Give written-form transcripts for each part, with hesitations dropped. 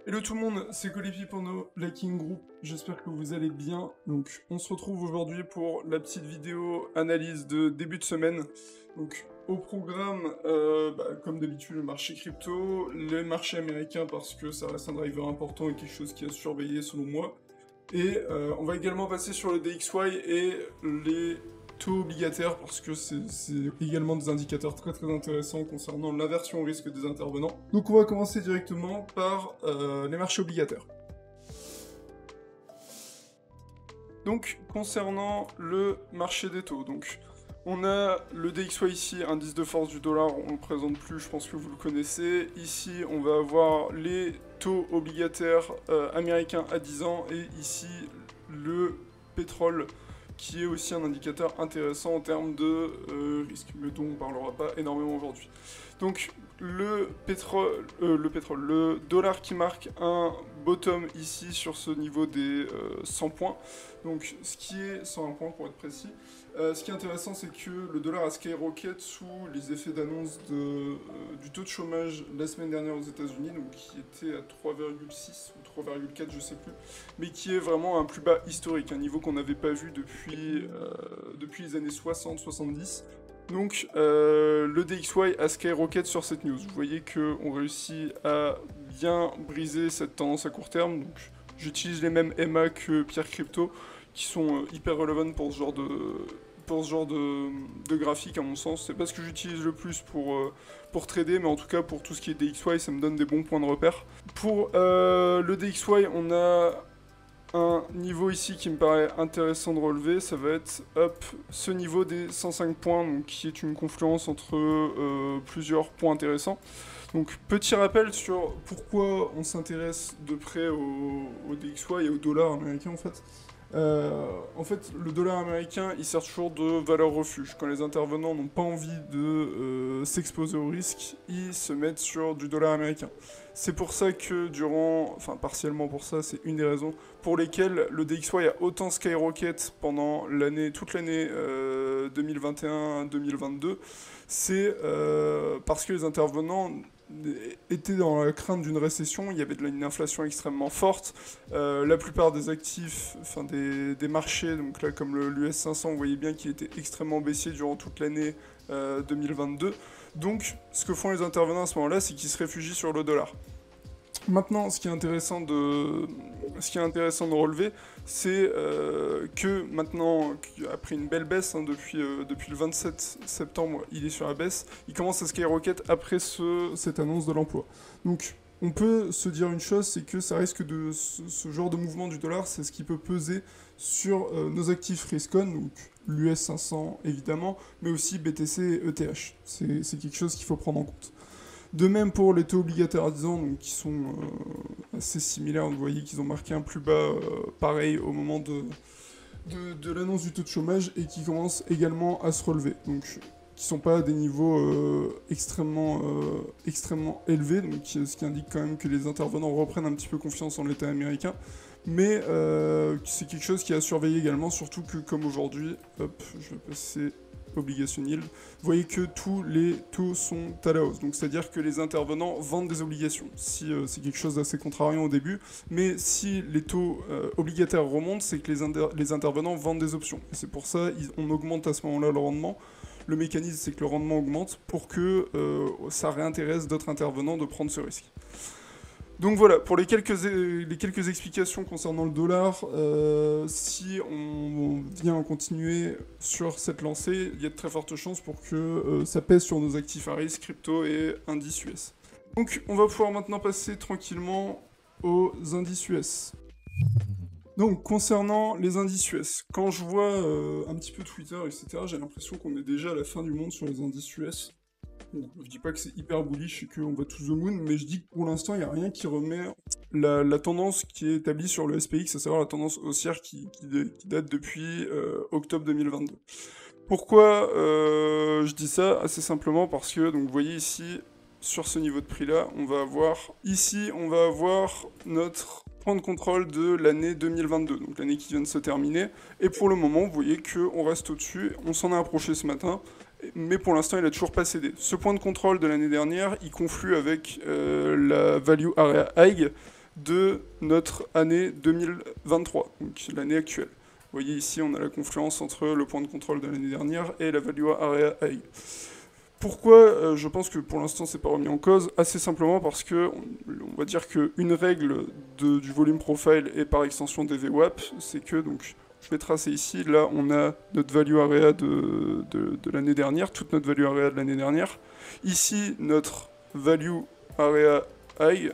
Hello tout le monde, c'est Colipi pour nos Liking Group, j'espère que vous allez bien. Donc on se retrouve aujourd'hui pour la petite vidéo analyse de début de semaine. Donc au programme, comme d'habitude, le marché crypto, les marchés américains parce que ça reste un driver important et quelque chose qui a surveillé selon moi. Et on va également passer sur le DXY et les taux obligataires parce que c'est également des indicateurs très intéressants concernant l'inversion au risque des intervenants. Donc on va commencer directement par les marchés obligataires. Donc concernant le marché des taux, donc on a le DXY ici, indice de force du dollar, on ne le présente plus, je pense que vous le connaissez. Ici on va avoir les taux obligataires américains à 10 ans et ici le pétrole qui est aussi un indicateur intéressant en termes de risque, mais dont on ne parlera pas énormément aujourd'hui. Donc le dollar qui marque un bottom ici sur ce niveau des 100 points, donc ce qui est 101 points pour être précis. Ce qui est intéressant, c'est que le dollar a skyrocket sous les effets d'annonce du taux de chômage la semaine dernière aux États-Unis, donc qui était à 3,6 ou 3,4, je sais plus, mais qui est vraiment un plus bas historique, un niveau qu'on n'avait pas vu depuis les années 60-70. Donc le DXY a skyrocket sur cette news. Vous voyez qu'on réussit à bien briser cette tendance à court terme. Donc j'utilise les mêmes EMA que Pierre Crypto qui sont hyper relevant pour ce genre de graphique à mon sens. C'est pas ce que j'utilise le plus pour trader, mais en tout cas pour tout ce qui est DXY, ça me donne des bons points de repère. Pour le DXY, on a un niveau ici qui me paraît intéressant de relever, ça va être ce niveau des 105 points, donc qui est une confluence entre plusieurs points intéressants. Donc petit rappel sur pourquoi on s'intéresse de près au DXY et au dollar américain en fait. Le dollar américain, il sert toujours de valeur refuge. Quand les intervenants n'ont pas envie de s'exposer au risque, ils se mettent sur du dollar américain. C'est pour ça que partiellement pour ça, c'est une des raisons pour lesquelles le DXY a autant skyrocket pendant toute l'année 2021-2022. C'est parce que les intervenants étaient dans la crainte d'une récession, il y avait une inflation extrêmement forte, la plupart des actifs, des marchés, donc là comme l'US 500, vous voyez bien qu'il était extrêmement baissier durant toute l'année 2022. Donc ce que font les intervenants à ce moment-là, c'est qu'ils se réfugient sur le dollar. Maintenant, ce qui est intéressant de relever, c'est que maintenant, après une belle baisse, depuis le 27 septembre, il est sur la baisse, il commence à skyrocket après cette annonce de l'emploi. Donc, on peut se dire une chose, c'est que ça risque de ce genre de mouvement du dollar, c'est ce qui peut peser sur nos actifs risk-on, donc l'US 500 évidemment, mais aussi BTC et ETH. C'est quelque chose qu'il faut prendre en compte. De même pour les taux obligataires à 10 ans, donc, qui sont assez similaires, vous voyez qu'ils ont marqué un plus bas pareil au moment de l'annonce du taux de chômage et qui commencent également à se relever. Donc qui ne sont pas à des niveaux extrêmement élevés, donc, ce qui indique quand même que les intervenants reprennent un petit peu confiance en l'État américain. Mais c'est quelque chose qui est à surveiller également, surtout que comme aujourd'hui, je vais passer obligation yield, vous voyez que tous les taux sont à la hausse. Donc c'est-à-dire que les intervenants vendent des obligations. Si c'est quelque chose d'assez contrariant au début, mais si les taux obligataires remontent, c'est que les intervenants vendent des options. Et c'est pour ça on augmente à ce moment-là le rendement. Le mécanisme, c'est que le rendement augmente pour que ça réintéresse d'autres intervenants de prendre ce risque. Donc voilà, pour les quelques explications concernant le dollar, si on vient continuer sur cette lancée, il y a de très fortes chances pour que ça pèse sur nos actifs à risque, crypto et indices US. Donc on va pouvoir maintenant passer tranquillement aux indices US. Donc concernant les indices US, quand je vois un petit peu Twitter, etc., j'ai l'impression qu'on est déjà à la fin du monde sur les indices US. Bon, je dis pas que c'est hyper bullish et qu'on va to the moon, mais je dis que pour l'instant, il n'y a rien qui remet la tendance qui est établie sur le SPX, à savoir la tendance haussière qui date depuis octobre 2022. Pourquoi je dis ça? Assez simplement parce que, donc, vous voyez ici, sur ce niveau de prix-là, on va avoir notre point de contrôle de l'année 2022, donc l'année qui vient de se terminer. Et pour le moment, vous voyez qu'on reste au-dessus, on s'en a approché ce matin, mais pour l'instant, il n'a toujours pas cédé. Ce point de contrôle de l'année dernière, il conflue avec la Value Area High, de notre année 2023, donc l'année actuelle. Vous voyez ici, on a la confluence entre le point de contrôle de l'année dernière et la value area high. Pourquoi je pense que pour l'instant c'est pas remis en cause? Assez simplement parce que on va dire qu'une règle du volume profile et par extension des VWAP, c'est que, donc je vais tracer ici, là on a notre value area de l'année dernière, toute notre value area de l'année dernière. Ici notre value area high,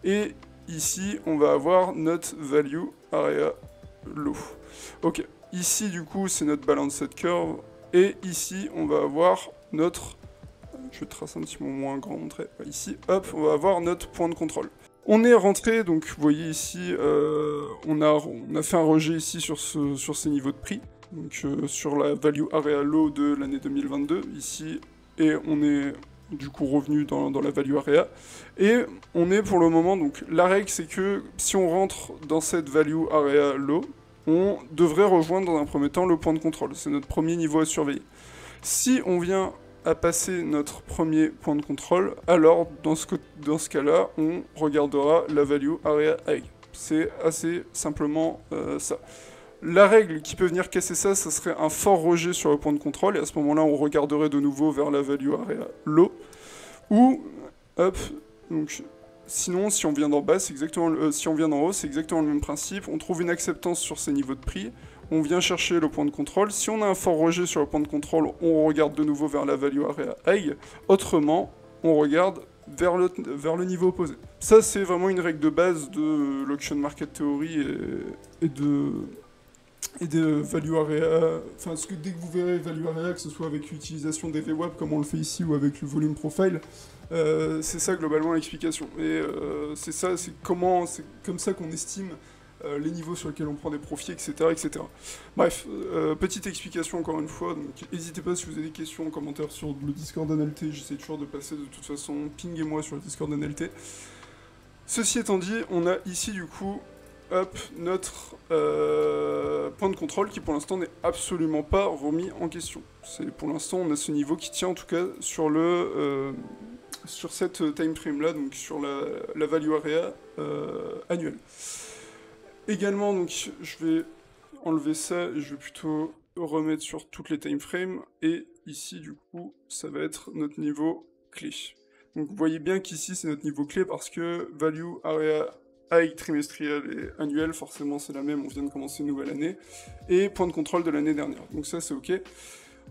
et ici on va avoir notre value area low. Ok, ici du coup c'est notre balanced curve, et ici on va avoir notre, je vais tracer un petit peu moins grand trait, ici, hop, on va avoir notre point de contrôle. On est rentré, donc vous voyez ici, on a fait un rejet ici sur ces niveaux de prix, donc sur la value area low de l'année 2022, ici, et on est du coup revenu dans la value area, et on est pour le moment, donc la règle c'est que si on rentre dans cette value area low, on devrait rejoindre dans un premier temps le point de contrôle, c'est notre premier niveau à surveiller. Si on vient à passer notre premier point de contrôle, alors dans ce cas-là, on regardera la value area high. C'est assez simplement ça. La règle qui peut venir casser ça, ça serait un fort rejet sur le point de contrôle, et à ce moment-là, on regarderait de nouveau vers la value area low, ou, hop, donc, sinon, si on vient d'en bas, c'est exactement si on vient d'en haut, c'est exactement le même principe, on trouve une acceptance sur ces niveaux de prix, on vient chercher le point de contrôle. Si on a un fort rejet sur le point de contrôle, on regarde de nouveau vers la value area high. Autrement, on regarde vers le niveau opposé. Ça, c'est vraiment une règle de base de l'auction market theory et de value area. Enfin, parce que dès que vous verrez value area, que ce soit avec l'utilisation des VWAP comme on le fait ici ou avec le volume profile, c'est ça globalement l'explication. Et c'est comme ça qu'on estime les niveaux sur lesquels on prend des profits, etc. etc. Bref, petite explication encore une fois, donc n'hésitez pas si vous avez des questions en commentaire sur le Discord NLT, j'essaie toujours de passer de toute façon, pingez-moi sur le Discord NLT. Ceci étant dit, on a ici du coup, hop, notre point de contrôle qui pour l'instant n'est absolument pas remis en question. Pour l'instant on a ce niveau qui tient en tout cas sur cette time frame là, donc sur la value area annuelle. Également, donc, je vais enlever ça et je vais plutôt remettre sur toutes les time frames. Et ici, du coup, ça va être notre niveau clé. Donc, vous voyez bien qu'ici, c'est notre niveau clé parce que value area high trimestriel et annuel, forcément, c'est la même. On vient de commencer une nouvelle année. Et point de contrôle de l'année dernière. Donc, ça, c'est OK.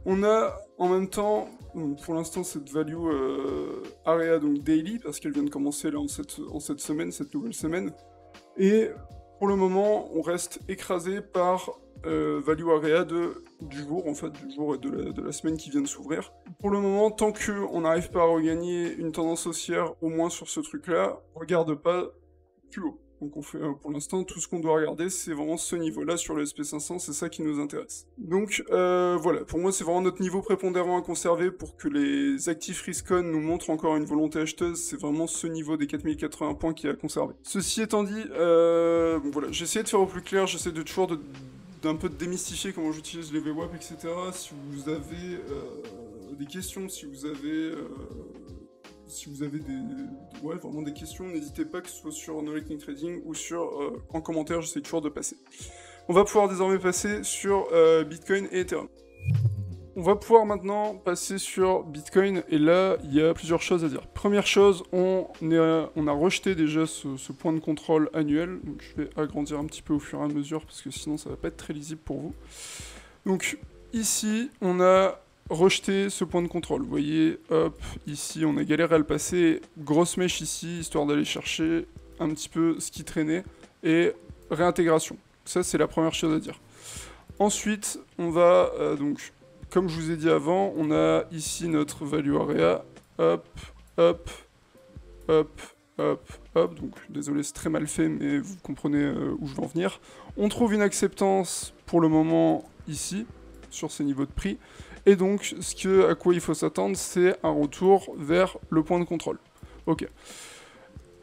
On a en même temps, pour l'instant, cette value area donc daily parce qu'elle vient de commencer là en cette semaine, cette nouvelle semaine. Et pour le moment, on reste écrasé par value area du jour, en fait, du jour et de la semaine qui vient de s'ouvrir. Pour le moment, tant qu'on n'arrive pas à regagner une tendance haussière, au moins sur ce truc-là, on regarde pas plus haut. Donc on fait, pour l'instant, tout ce qu'on doit regarder, c'est vraiment ce niveau-là sur le SP500, c'est ça qui nous intéresse. Donc voilà, pour moi, c'est vraiment notre niveau prépondérant à conserver pour que les actifs risk-on nous montrent encore une volonté acheteuse, c'est vraiment ce niveau des 4080 points qui est à conserver. Ceci étant dit, voilà, j'essaie de faire au plus clair, j'essaie de toujours d'un peu démystifier comment j'utilise les VWAP, etc. Si vous avez des questions, si vous avez vraiment des questions, n'hésitez pas, que ce soit sur No Lightning Trading ou en commentaire, j'essaie toujours de passer. On va pouvoir désormais passer sur Bitcoin et Ethereum. On va pouvoir maintenant passer sur Bitcoin, et là, il y a plusieurs choses à dire. Première chose, on a rejeté déjà ce point de contrôle annuel, donc je vais agrandir un petit peu au fur et à mesure, parce que sinon ça va pas être très lisible pour vous. Donc ici, on a rejeté ce point de contrôle. Vous voyez, hop, ici, on a galéré à le passer. Grosse mèche ici, histoire d'aller chercher un petit peu ce qui traînait, et réintégration. Ça, c'est la première chose à dire. Ensuite, on va donc... Comme je vous ai dit avant, on a ici notre value area, hop, hop, hop, hop, hop, donc désolé c'est très mal fait mais vous comprenez où je veux en venir. On trouve une acceptance pour le moment ici, sur ces niveaux de prix, et donc à quoi il faut s'attendre, c'est un retour vers le point de contrôle. Ok.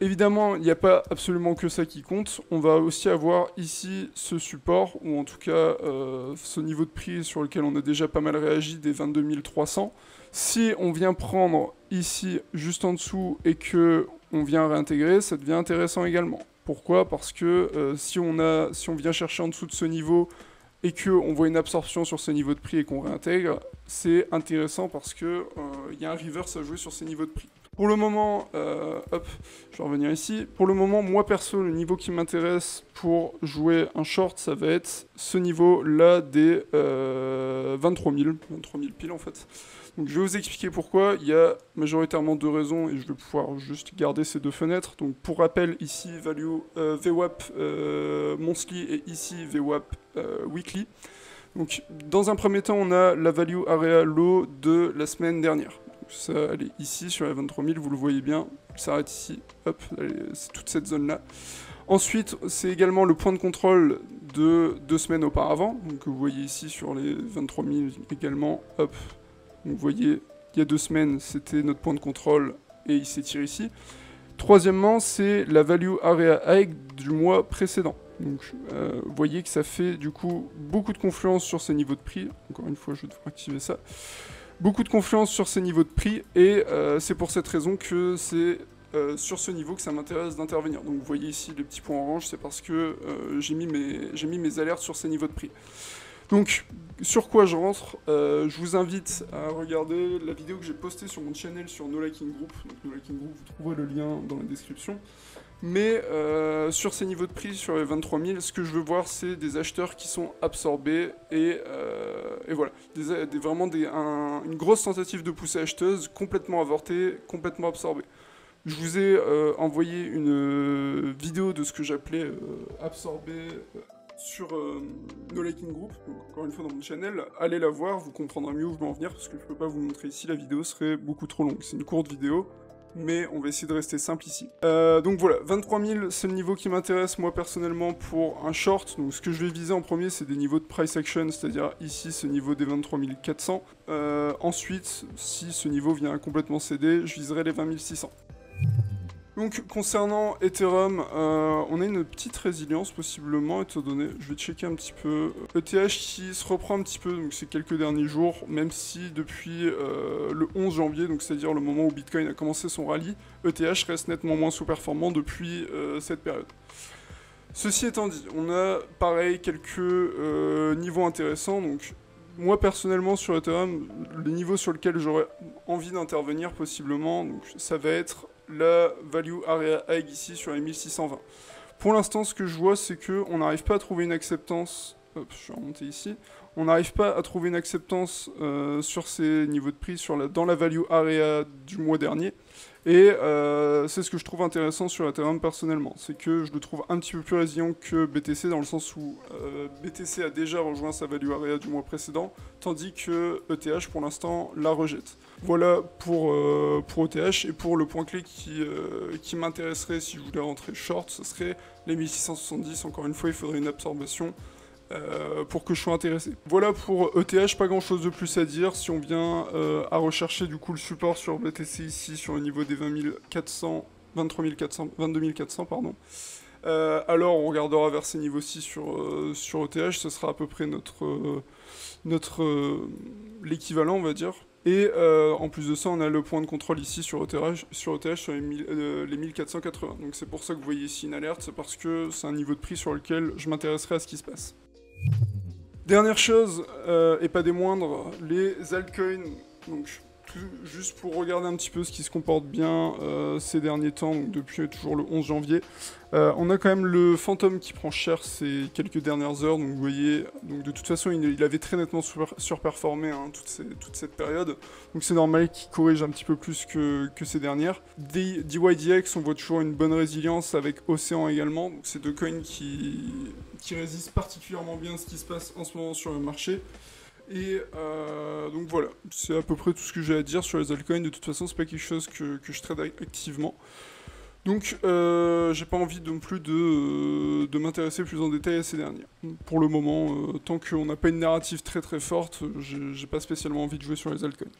Évidemment, il n'y a pas absolument que ça qui compte, on va aussi avoir ici ce support, ou en tout cas ce niveau de prix sur lequel on a déjà pas mal réagi des 22 300. Si on vient prendre ici, juste en dessous, et que on vient réintégrer, ça devient intéressant également. Pourquoi? Parce que si on vient chercher en dessous de ce niveau et qu'on voit une absorption sur ce niveau de prix et qu'on réintègre, c'est intéressant parce que y a un reverse à jouer sur ces niveaux de prix. Pour le moment, hop, je vais revenir ici. Pour le moment, moi perso, le niveau qui m'intéresse pour jouer un short, ça va être ce niveau-là des 23 000 piles en fait. Donc je vais vous expliquer pourquoi. Il y a majoritairement deux raisons et je vais pouvoir juste garder ces deux fenêtres. Donc pour rappel, ici value VWAP monthly et ici VWAP weekly. Donc dans un premier temps, on a la value area low de la semaine dernière. Ça, elle est ici sur les 23 000, vous le voyez bien, elle s'arrête ici, hop, c'est toute cette zone-là. Ensuite, c'est également le point de contrôle de 2 semaines auparavant, donc vous voyez ici sur les 23 000 également, hop, vous voyez, il y a 2 semaines, c'était notre point de contrôle et il s'étire ici. Troisièmement, c'est la value area high du mois précédent. Donc, vous voyez que ça fait du coup beaucoup de confluence sur ces niveaux de prix. Encore une fois, je vais devoir activer ça. Beaucoup de confiance sur ces niveaux de prix et c'est pour cette raison que c'est sur ce niveau que ça m'intéresse d'intervenir. Donc vous voyez ici les petits points orange, c'est parce que j'ai mis mes alertes sur ces niveaux de prix. Donc sur quoi je rentre, je vous invite à regarder la vidéo que j'ai postée sur mon channel sur No Liking Group. Donc No Liking Group, vous trouverez le lien dans la description. Mais sur ces niveaux de prix, sur les 23 000, ce que je veux voir, c'est des acheteurs qui sont absorbés et voilà. Vraiment une grosse tentative de poussée acheteuse, complètement avortée, complètement absorbée. Je vous ai envoyé une vidéo de ce que j'appelais absorbé sur No Liking Group, donc encore une fois dans mon channel. Allez la voir, vous comprendrez mieux où je veux en venir, parce que je ne peux pas vous montrer ici, la vidéo serait beaucoup trop longue. C'est une courte vidéo. Mais on va essayer de rester simple ici. Donc voilà, 23 000, c'est le niveau qui m'intéresse moi personnellement pour un short. Donc ce que je vais viser en premier, c'est des niveaux de price action, c'est-à-dire ici ce niveau des 23 400. Ensuite, si ce niveau vient complètement céder, je viserai les 20 600. Donc concernant Ethereum, on a une petite résilience possiblement, étant donné, je vais checker un petit peu, ETH qui se reprend un petit peu, donc ces quelques derniers jours, même si depuis le 11 janvier, donc c'est-à-dire le moment où Bitcoin a commencé son rallye, ETH reste nettement moins sous-performant depuis cette période. Ceci étant dit, on a pareil quelques niveaux intéressants, donc moi personnellement sur Ethereum, les niveaux sur lesquels j'aurais envie d'intervenir possiblement, donc ça va être la value area high ici sur les 1620. Pour l'instant, ce que je vois, c'est qu'on n'arrive pas à trouver une acceptance. Hop, je vais remonter ici. On n'arrive pas à trouver une acceptance sur ces niveaux de prix dans la value area du mois dernier. Et c'est ce que je trouve intéressant sur Ethereum personnellement. C'est que je le trouve un petit peu plus résilient que BTC dans le sens où BTC a déjà rejoint sa value area du mois précédent, tandis que ETH pour l'instant la rejette. Voilà pour ETH, et pour le point clé qui m'intéresserait si je voulais rentrer short, ce serait les 1670. Encore une fois, il faudrait une absorption pour que je sois intéressé. Voilà pour ETH, pas grand chose de plus à dire. Si on vient à rechercher du coup le support sur BTC ici sur le niveau des 22 400 pardon. Alors on regardera vers ces niveaux-ci sur ETH, ce sera à peu près l'équivalent on va dire. Et en plus de ça, on a le point de contrôle ici sur ETH sur les 1480. Donc c'est pour ça que vous voyez ici une alerte, c'est parce que c'est un niveau de prix sur lequel je m'intéresserai à ce qui se passe. Dernière chose, et pas des moindres, les altcoins. Donc juste pour regarder un petit peu ce qui se comporte bien ces derniers temps, donc depuis toujours le 11 janvier. On a quand même le Phantom qui prend cher ces quelques dernières heures, donc vous voyez, donc de toute façon il avait très nettement surperformé toute cette période, donc c'est normal qu'il corrige un petit peu plus que ces dernières. DYDX, on voit toujours une bonne résilience avec Océan également, donc c'est deux coins qui résistent particulièrement bien à ce qui se passe en ce moment sur le marché. Et donc voilà, c'est à peu près tout ce que j'ai à dire sur les altcoins. De toute façon, c'est pas quelque chose que je trade activement. Donc j'ai pas envie non plus de m'intéresser plus en détail à ces derniers. Pour le moment, tant qu'on n'a pas une narrative très très forte, j'ai pas spécialement envie de jouer sur les altcoins.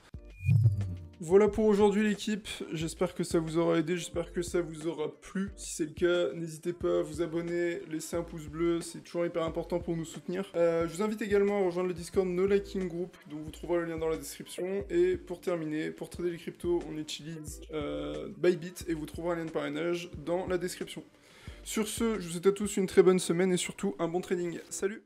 Voilà pour aujourd'hui l'équipe, j'espère que ça vous aura aidé, j'espère que ça vous aura plu. Si c'est le cas, n'hésitez pas à vous abonner, laisser un pouce bleu, c'est toujours hyper important pour nous soutenir. Je vous invite également à rejoindre le Discord No Liking Group, dont vous trouverez le lien dans la description. Et pour terminer, pour trader les cryptos, on utilise Bybit et vous trouverez un lien de parrainage dans la description. Sur ce, je vous souhaite à tous une très bonne semaine et surtout un bon trading. Salut!